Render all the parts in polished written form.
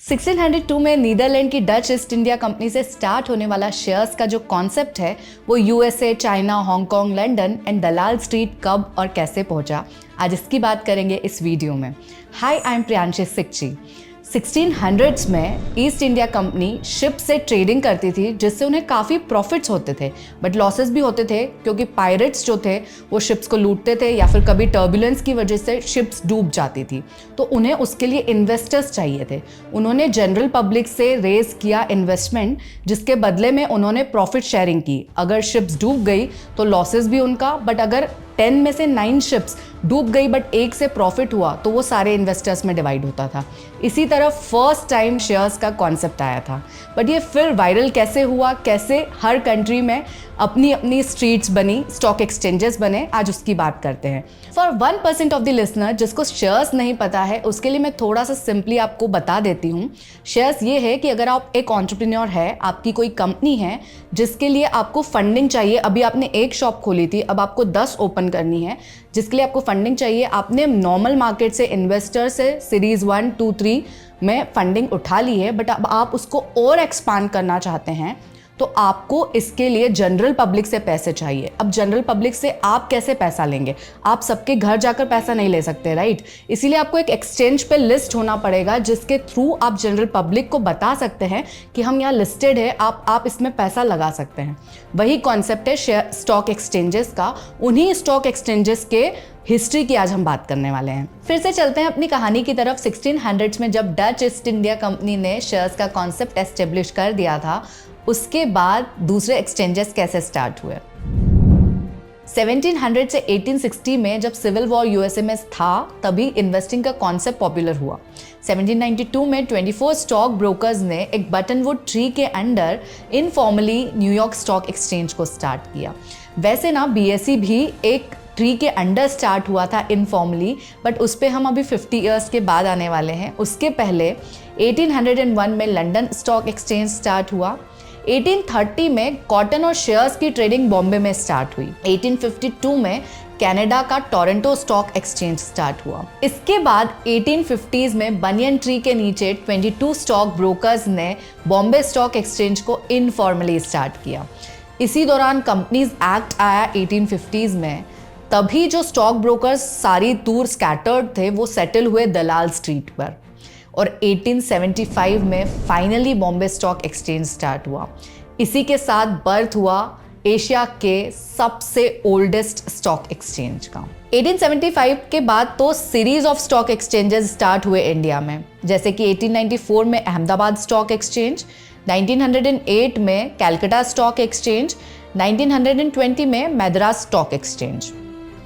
1602 में नीदरलैंड की Dutch east India company से स्टार्ट होने वाला शेयर्स का जो कॉन्सेप्ट है वो USA, China, Hong Kong, London and Dalal street कब और कैसे पहुंचा, आज इसकी बात करेंगे इस वीडियो में। हाय, आई एम प्रियांशी सिक्ची। 1600s में ईस्ट इंडिया कंपनी शिप से ट्रेडिंग करती थी जिससे उन्हें काफ़ी प्रॉफिट्स होते थे, बट लॉसेस भी होते थे क्योंकि पायरेट्स जो थे वो शिप्स को लूटते थे या फिर कभी टर्बुलेंस की वजह से शिप्स डूब जाती थी। तो उन्हें उसके लिए इन्वेस्टर्स चाहिए थे। उन्होंने जनरल पब्लिक से रेज किया इन्वेस्टमेंट, जिसके बदले में उन्होंने प्रॉफिट शेयरिंग की। अगर शिप्स डूब गई तो लॉसेस भी उनका, बट अगर 10 में से 9 शिप्स डूब गई बट एक से प्रॉफिट हुआ तो वो सारे इन्वेस्टर्स में डिवाइड होता था। इसी तरह फर्स्ट टाइम शेयर्स का कॉन्सेप्ट आया था। बट ये फिर वायरल कैसे हुआ, कैसे हर कंट्री में अपनी अपनी स्ट्रीट्स बनी, स्टॉक एक्सचेंजेस बने, आज उसकी बात करते हैं। फॉर 1% ऑफ द लिसनर जिसको शेयर्स नहीं पता है, उसके लिए मैं थोड़ा सा सिंपली आपको बता देती हूँ। शेयर्स ये है कि अगर आप एक एंटरप्रेन्योर है, आपकी कोई कंपनी है जिसके लिए आपको फंडिंग चाहिए। अभी आपने एक शॉप खोली थी, अब आपको 10 ओपन करनी है, जिसके लिए आपको फंडिंग चाहिए। आपने नॉर्मल मार्केट से, इन्वेस्टर से सीरीज 1, 2, 3 में फंडिंग उठा ली है, बट अब आप उसको और एक्सपांड करना चाहते हैं तो आपको इसके लिए जनरल पब्लिक से पैसे चाहिए। अब जनरल पब्लिक से आप कैसे पैसा लेंगे? आप सबके घर जाकर पैसा नहीं ले सकते, राइट? इसीलिए आपको एक एक्सचेंज पे लिस्ट होना पड़ेगा जिसके थ्रू आप जनरल पब्लिक को बता सकते हैं कि हम यहाँ लिस्टेड है, आप इसमें पैसा लगा सकते हैं। वही कॉन्सेप्ट है शेयर स्टॉक एक्सचेंजेस का। उन्हीं स्टॉक एक्सचेंजेस के हिस्ट्री की आज हम बात करने वाले हैं। फिर से चलते हैं अपनी कहानी की तरफ। 1600s में जब डच ईस्ट इंडिया कंपनी ने शेयर्स का कॉन्सेप्ट एस्टेब्लिश कर दिया था, उसके बाद दूसरे एक्सचेंजेस कैसे स्टार्ट हुए। 1700 से 1860 में जब सिविल वॉर यूएसए में था, तभी इन्वेस्टिंग का कॉन्सेप्ट पॉपुलर हुआ। 1792 में 24 स्टॉक ब्रोकर्स ने एक बटनवुड ट्री के under informally New York stock exchange को स्टार्ट किया। वैसे ना बीएसई भी एक ट्री के अंडर स्टार्ट हुआ था इनफॉर्मली, बट उस पर हम अभी 50 ईयर्स के बाद आने वाले हैं। उसके पहले 1801 में लंदन स्टॉक एक्सचेंज स्टार्ट हुआ। 1830 में कॉटन और शेयर्स की ट्रेडिंग बॉम्बे में स्टार्ट हुई। 1852 में कनाडा का टोरंटो स्टॉक एक्सचेंज स्टार्ट हुआ। इसके बाद 1850s में बनियन ट्री के नीचे 22 स्टॉक ब्रोकर्स ने बॉम्बे स्टॉक एक्सचेंज को इनफॉर्मली स्टार्ट किया। इसी दौरान कंपनीज एक्ट आया 1850s में। तभी जो स्टॉक ब्रोकर्स सारी दूर स्कैटर्ड थे वो सेटल हुए दलाल स्ट्रीट पर, और 1875 में finally Bombay stock exchange start हुआ। इसी के साथ बर्थ हुआ एशिया के सबसे ओल्डेस्ट स्टॉक एक्सचेंज का। 1875 के बाद तो series of stock exchanges start हुए इंडिया में, जैसे कि 1894 में अहमदाबाद स्टॉक एक्सचेंज, 1908 में कैलकाटा स्टॉक एक्सचेंज, 1920 में मद्रास स्टॉक एक्सचेंज।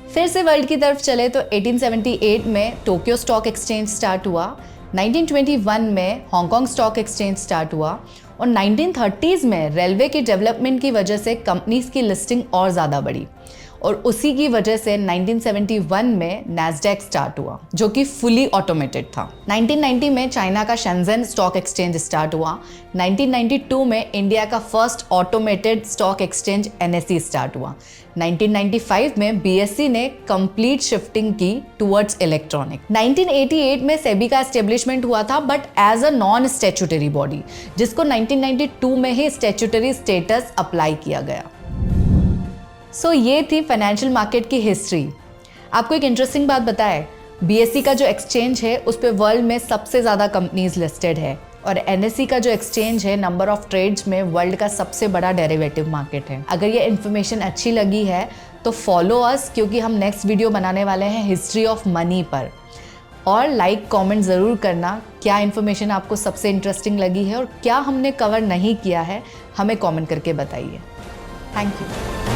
फिर से वर्ल्ड की तरफ चले तो 1878 में टोक्यो स्टॉक एक्सचेंज स्टार्ट हुआ, 1921 में हांगकांग स्टॉक एक्सचेंज स्टार्ट हुआ, और 1930s में रेलवे की डेवलपमेंट की वजह से कंपनीज की लिस्टिंग और ज़्यादा बढ़ी, और उसी की वजह से 1971 में नैस्डैक स्टार्ट हुआ जो कि फुली ऑटोमेटेड था। 1990 में चाइना का शेंजन स्टॉक एक्सचेंज स्टार्ट हुआ। 1992 में इंडिया का first automated stock exchange NSE start हुआ। 1995 में बीएसई ने कंप्लीट शिफ्टिंग की टुवर्ड्स इलेक्ट्रॉनिक। 1988 में सेबी का एस्टेब्लिशमेंट हुआ था, but as a non statutory body, जिसको 1992 में ही स्टैट्यूटरी स्टेटस अप्लाई किया गया। सो ये थी फाइनेंशियल मार्केट की हिस्ट्री। आपको एक इंटरेस्टिंग बात बताए, बीएसई का जो एक्सचेंज है उस पर वर्ल्ड में सबसे ज़्यादा कंपनीज लिस्टेड है, और एनएसई का जो एक्सचेंज है नंबर ऑफ ट्रेड्स में वर्ल्ड का सबसे बड़ा डेरिवेटिव मार्केट है। अगर ये इन्फॉर्मेशन अच्छी लगी है तो फॉलो अस, क्योंकि हम नेक्स्ट वीडियो बनाने वाले हैं हिस्ट्री ऑफ मनी पर। और लाइक कमेंट ज़रूर करना, क्या इन्फॉर्मेशन आपको सबसे इंटरेस्टिंग लगी है और क्या हमने कवर नहीं किया है, हमें कमेंट करके बताइए। Thank you.